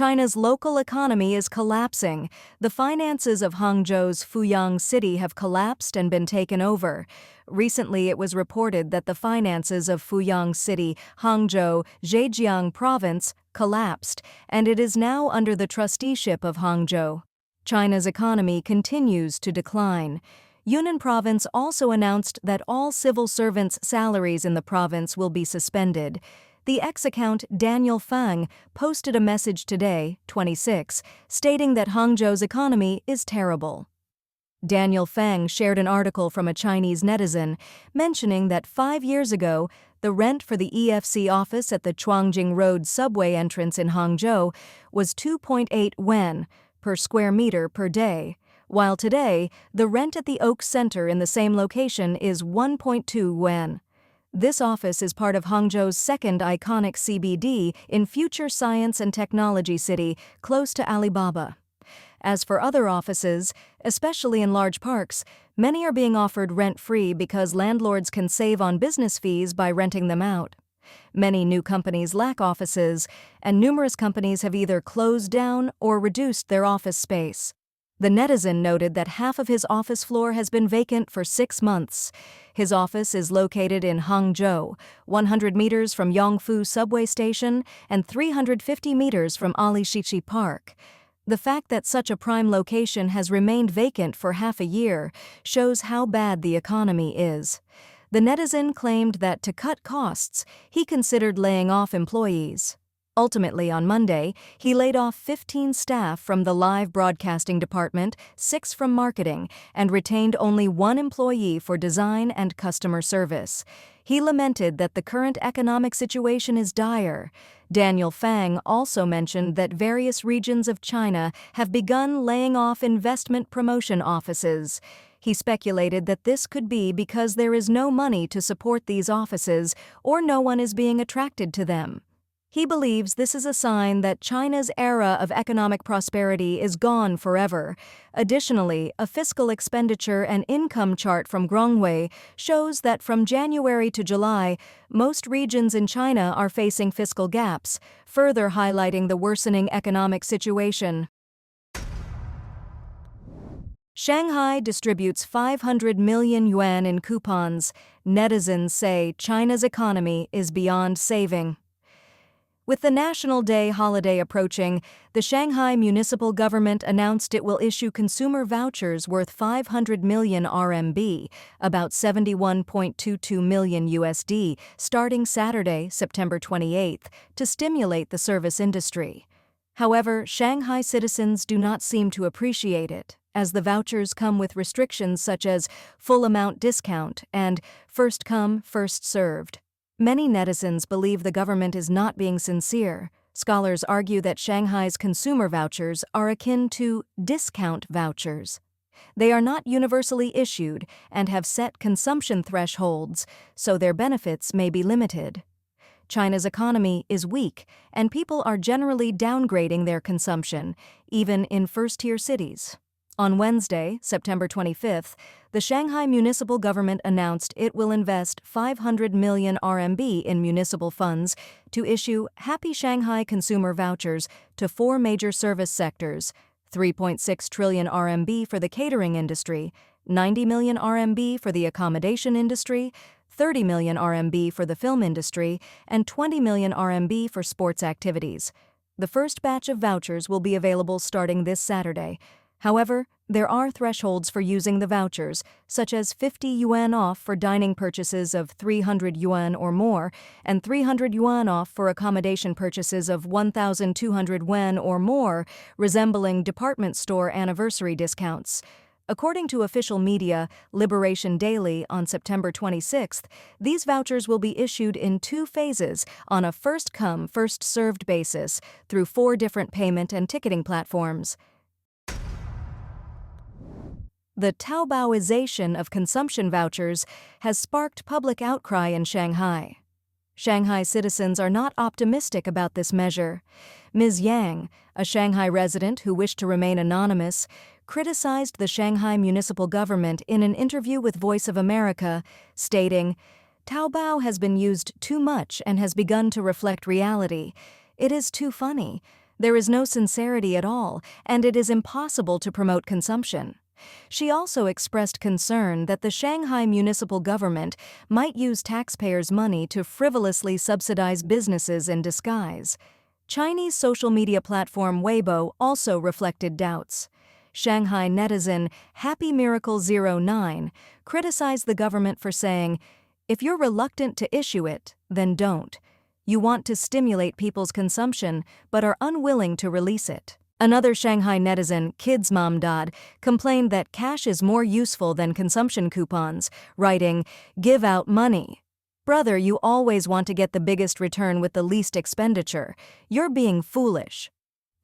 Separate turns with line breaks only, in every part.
China's local economy is collapsing. The finances of Hangzhou's Fuyang City have collapsed and been taken over. Recently, it was reported that the finances of Fuyang City, Hangzhou, Zhejiang Province, collapsed, and it is now under the trusteeship of Hangzhou. China's economy continues to decline. Yunnan Province also announced that all civil servants' salaries in the province will be suspended. The ex-account Daniel Fang posted a message today, 26, stating that Hangzhou's economy is terrible. Daniel Fang shared an article from a Chinese netizen mentioning that 5 years ago, the rent for the EFC office at the Chuangjing Road subway entrance in Hangzhou was 2.8 yuan per square meter per day, while today, the rent at the Oak Center in the same location is 1.2 yuan. This office is part of Hangzhou's second iconic CBD in future science and technology city, close to Alibaba. As for other offices, especially in large parks, many are being offered rent-free because landlords can save on business fees by renting them out. Many new companies lack offices, and numerous companies have either closed down or reduced their office space. The netizen noted that half of his office floor has been vacant for 6 months. His office is located in Hangzhou, 100 meters from Yongfu subway station and 350 meters from Ali Shiqi Park. The fact that such a prime location has remained vacant for half a year shows how bad the economy is. The netizen claimed that to cut costs, he considered laying off employees. Ultimately, on Monday, he laid off 15 staff from the live broadcasting department, 6 from marketing, and retained only 1 employee for design and customer service. He lamented that the current economic situation is dire. Daniel Fang also mentioned that various regions of China have begun laying off investment promotion offices. He speculated that this could be because there is no money to support these offices or no one is being attracted to them. He believes this is a sign that China's era of economic prosperity is gone forever. Additionally, a fiscal expenditure and income chart from Gronghui shows that from January to July, most regions in China are facing fiscal gaps, further highlighting the worsening economic situation. Shanghai distributes 500 million yuan in coupons. Netizens say China's economy is beyond saving. With the National Day holiday approaching, the Shanghai municipal government announced it will issue consumer vouchers worth 500 million RMB, about 71.22 million USD, starting Saturday, September 28, to stimulate the service industry. However, Shanghai citizens do not seem to appreciate it, as the vouchers come with restrictions such as full amount discount and first come, first served. Many netizens believe the government is not being sincere. Scholars argue that Shanghai's consumer vouchers are akin to discount vouchers. They are not universally issued and have set consumption thresholds, so their benefits may be limited. China's economy is weak, and people are generally downgrading their consumption, even in first-tier cities. On Wednesday, September 25th, the Shanghai municipal government announced it will invest 500 million RMB in municipal funds to issue Happy Shanghai consumer vouchers to 4 major service sectors, 3.6 trillion RMB for the catering industry, 90 million RMB for the accommodation industry, 30 million RMB for the film industry, and 20 million RMB for sports activities. The first batch of vouchers will be available starting this Saturday. However, there are thresholds for using the vouchers, such as 50 yuan off for dining purchases of 300 yuan or more, and 300 yuan off for accommodation purchases of 1,200 yuan or more, resembling department store anniversary discounts. According to official media, Liberation Daily, on September 26th, these vouchers will be issued in 2 phases on a first-come, first-served basis through 4 different payment and ticketing platforms. The Taobaoization of consumption vouchers has sparked public outcry in Shanghai. Shanghai citizens are not optimistic about this measure. Ms. Yang, a Shanghai resident who wished to remain anonymous, criticized the Shanghai municipal government in an interview with Voice of America, stating, "Taobao has been used too much and has begun to reflect reality. It is too funny. There is no sincerity at all, and it is impossible to promote consumption. She also expressed concern that the Shanghai municipal government might use taxpayers' money to frivolously subsidize businesses in disguise. Chinese social media platform Weibo also reflected doubts. Shanghai netizen HappyMiracle09 criticized the government for saying, "If you're reluctant to issue it, then don't. You want to stimulate people's consumption but are unwilling to release it." Another Shanghai netizen, KidsMomDad, complained that cash is more useful than consumption coupons, writing, "Give out money. Brother, you always want to get the biggest return with the least expenditure. You're being foolish."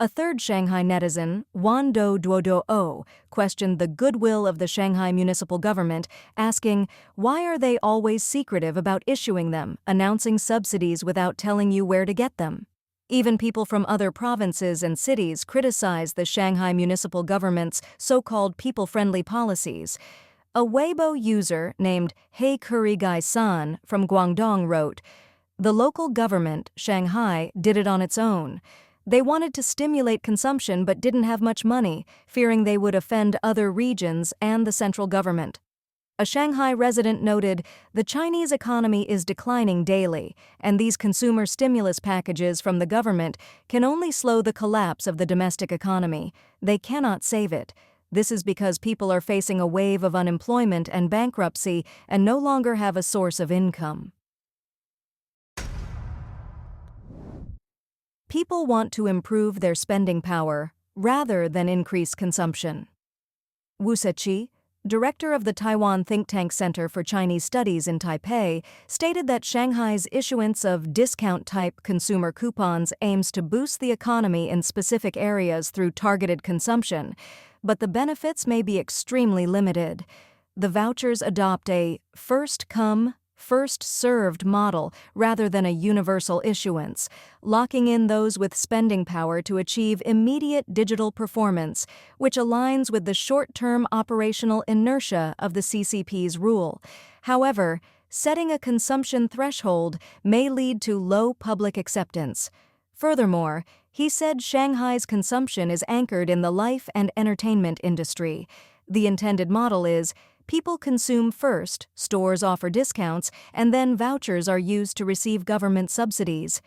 A third Shanghai netizen, Wando Duoduo, questioned the goodwill of the Shanghai municipal government, asking, "Why are they always secretive about issuing them, announcing subsidies without telling you where to get them?" Even people from other provinces and cities criticized the Shanghai municipal government's so-called people-friendly policies. A Weibo user named Hey Kurigai-san from Guangdong wrote, "The local government, Shanghai, did it on its own. They wanted to stimulate consumption but didn't have much money, fearing they would offend other regions and the central government." A Shanghai resident noted, "The Chinese economy is declining daily, and these consumer stimulus packages from the government can only slow the collapse of the domestic economy. They cannot save it. This is because people are facing a wave of unemployment and bankruptcy and no longer have a source of income." People want to improve their spending power rather than increase consumption. Wu Seqi, director of the Taiwan think tank Center for Chinese Studies in Taipei, stated that Shanghai's issuance of discount-type consumer coupons aims to boost the economy in specific areas through targeted consumption, but the benefits may be extremely limited. The vouchers adopt a first-come, first-served model rather than a universal issuance, locking in those with spending power to achieve immediate digital performance, which aligns with the short-term operational inertia of the CCP's rule. However, setting a consumption threshold may lead to low public acceptance. Furthermore, he said Shanghai's consumption is anchored in the life and entertainment industry. The intended model is, people consume first, stores offer discounts, and then vouchers are used to receive government subsidies.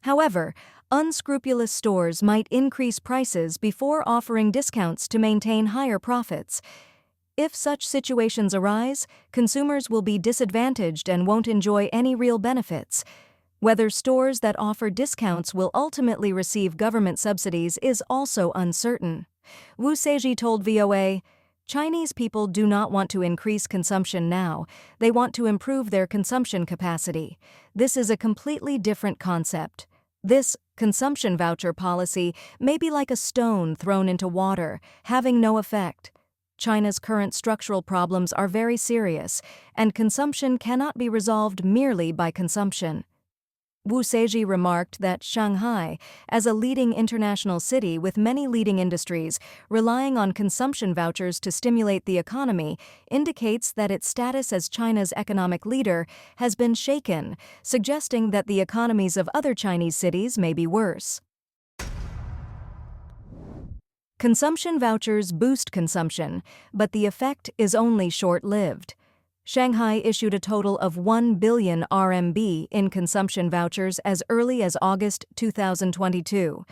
However, unscrupulous stores might increase prices before offering discounts to maintain higher profits. If such situations arise, consumers will be disadvantaged and won't enjoy any real benefits. Whether stores that offer discounts will ultimately receive government subsidies is also uncertain. Wu Seiji told VOA, "Chinese people do not want to increase consumption now. They want to improve their consumption capacity. This is a completely different concept. This consumption voucher policy may be like a stone thrown into water, having no effect. China's current structural problems are very serious, and consumption cannot be resolved merely by consumption." Wu Seiji remarked that Shanghai, as a leading international city with many leading industries, relying on consumption vouchers to stimulate the economy, indicates that its status as China's economic leader has been shaken, suggesting that the economies of other Chinese cities may be worse. Consumption vouchers boost consumption, but the effect is only short-lived. Shanghai issued a total of 1 billion RMB in consumption vouchers as early as August 2022.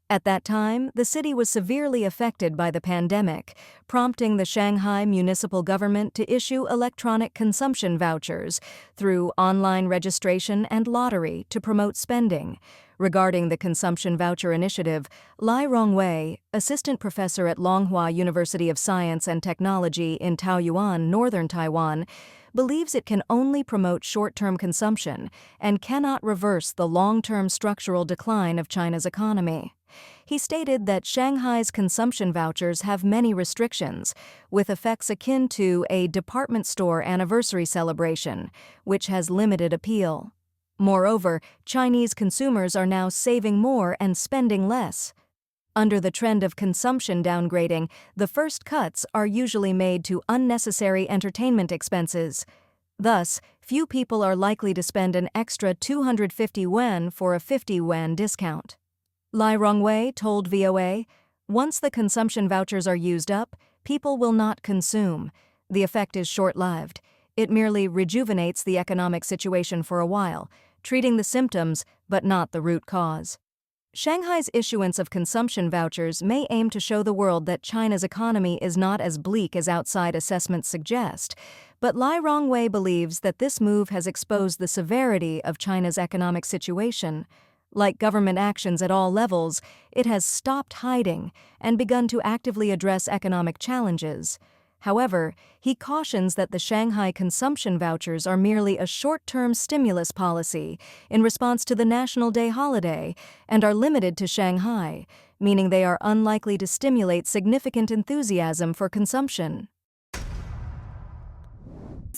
At that time, the city was severely affected by the pandemic, prompting the Shanghai municipal government to issue electronic consumption vouchers through online registration and lottery to promote spending. Regarding the consumption voucher initiative, Lai Rongwei, assistant professor at Longhua University of Science and Technology in Taoyuan, northern Taiwan, believes it can only promote short-term consumption and cannot reverse the long-term structural decline of China's economy. He stated that Shanghai's consumption vouchers have many restrictions, with effects akin to a department store anniversary celebration, which has limited appeal. Moreover, Chinese consumers are now saving more and spending less. Under the trend of consumption downgrading, the first cuts are usually made to unnecessary entertainment expenses. Thus, few people are likely to spend an extra 250 yuan for a 50 yuan discount. Lai Rongwei told VOA, "Once the consumption vouchers are used up, people will not consume. The effect is short-lived. It merely rejuvenates the economic situation for a while, treating the symptoms but not the root cause." Shanghai's issuance of consumption vouchers may aim to show the world that China's economy is not as bleak as outside assessments suggest, but Lai Rongwei believes that this move has exposed the severity of China's economic situation. Like government actions at all levels, it has stopped hiding and begun to actively address economic challenges. However, he cautions that the Shanghai consumption vouchers are merely a short-term stimulus policy in response to the National Day holiday and are limited to Shanghai, meaning they are unlikely to stimulate significant enthusiasm for consumption.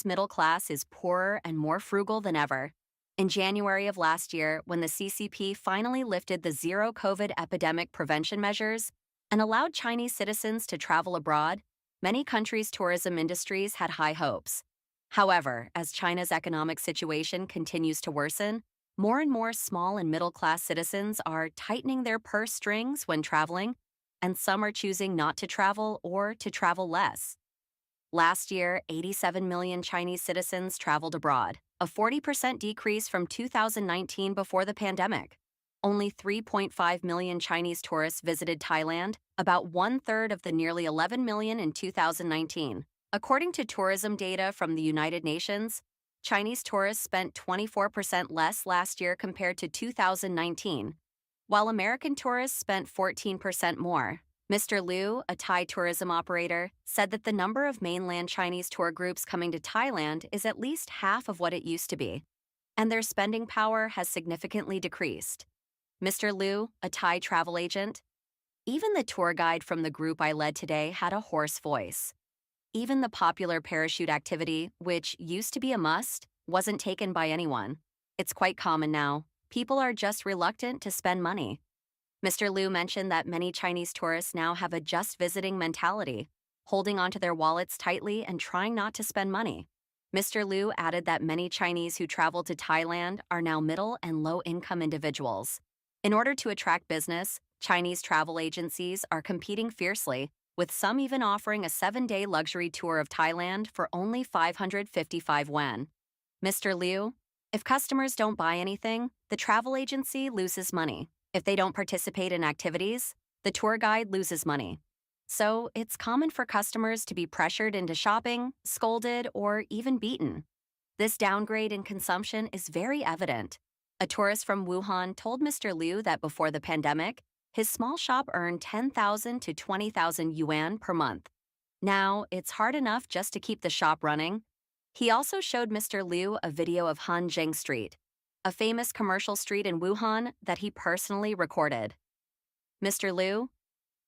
Middle class is poorer and more frugal than ever. In January of last year, when the CCP finally lifted the zero COVID epidemic prevention measures and allowed Chinese citizens to travel abroad, many countries' tourism industries had high hopes. However, as China's economic situation continues to worsen, more and more small and middle-class citizens are tightening their purse strings when traveling, and some are choosing not to travel or to travel less. Last year, 87 million Chinese citizens traveled abroad, a 40% decrease from 2019 before the pandemic. Only 3.5 million Chinese tourists visited Thailand, about one-third of the nearly 11 million in 2019. According to tourism data from the United Nations, Chinese tourists spent 24% less last year compared to 2019, while American tourists spent 14% more. Mr. Liu, a Thai tourism operator, said that the number of mainland Chinese tour groups coming to Thailand is at least half of what it used to be, and their spending power has significantly decreased. Mr. Liu, a Thai travel agent, "Even the tour guide from the group I led today had a hoarse voice. Even the popular parachute activity, which used to be a must, wasn't taken by anyone. It's quite common now. People are just reluctant to spend money." Mr. Liu mentioned that many Chinese tourists now have a just visiting mentality, holding onto their wallets tightly and trying not to spend money. Mr. Liu added that many Chinese who travel to Thailand are now middle and low-income individuals. In order to attract business, Chinese travel agencies are competing fiercely, with some even offering a 7-day luxury tour of Thailand for only 555 yuan. Mr. Liu, "If customers don't buy anything, the travel agency loses money. If they don't participate in activities, the tour guide loses money. So it's common for customers to be pressured into shopping, scolded, or even beaten." This downgrade in consumption is very evident. A tourist from Wuhan told Mr. Liu that before the pandemic, his small shop earned 10,000 to 20,000 yuan per month. Now, it's hard enough just to keep the shop running. He also showed Mr. Liu a video of Hangzhou Street, a famous commercial street in Wuhan that he personally recorded. Mr. Liu,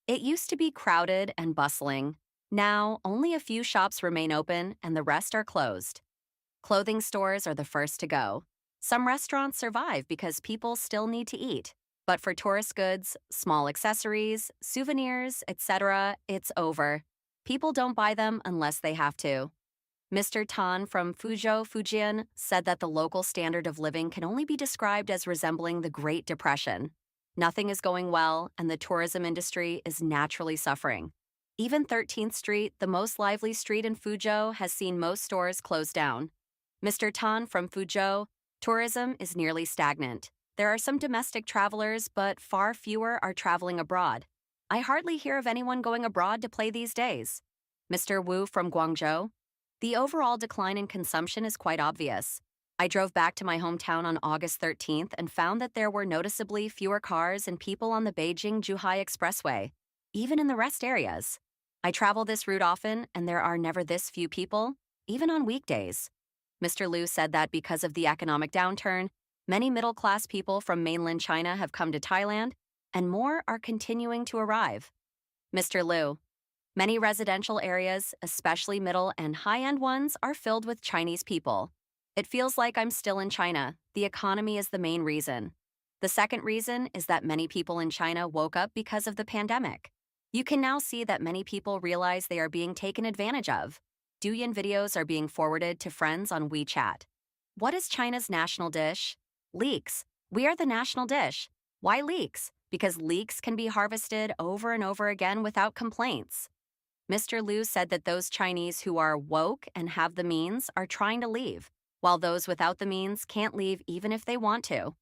"It used to be crowded and bustling. Now, only a few shops remain open and the rest are closed. Clothing stores are the first to go. Some restaurants survive because people still need to eat. But for tourist goods, small accessories, souvenirs, etc., it's over. People don't buy them unless they have to." Mr. Tan from Fuzhou, Fujian, said that the local standard of living can only be described as resembling the Great Depression. Nothing is going well, and the tourism industry is naturally suffering. Even 13th Street, the most lively street in Fuzhou, has seen most stores close down. Mr. Tan from Fuzhou, "Tourism is nearly stagnant. There are some domestic travelers, but far fewer are traveling abroad. I hardly hear of anyone going abroad to play these days." Mr. Wu from Guangzhou, "The overall decline in consumption is quite obvious. I drove back to my hometown on August 13th and found that there were noticeably fewer cars and people on the Beijing-Zhuhai Expressway, even in the rest areas. I travel this route often, and there are never this few people, even on weekdays." Mr. Liu said that because of the economic downturn, many middle-class people from mainland China have come to Thailand, and more are continuing to arrive. Mr. Liu, "Many residential areas, especially middle and high-end ones, are filled with Chinese people. It feels like I'm still in China. The economy is the main reason. The second reason is that many people in China woke up because of the pandemic. You can now see that many people realize they are being taken advantage of. Douyin videos are being forwarded to friends on WeChat. What is China's national dish? Leeks. We are the national dish. Why leeks? because leaks can be harvested over and over again without complaints. Mr. Liu said that those Chinese who are woke and have the means are trying to leave, while those without the means can't leave even if they want to.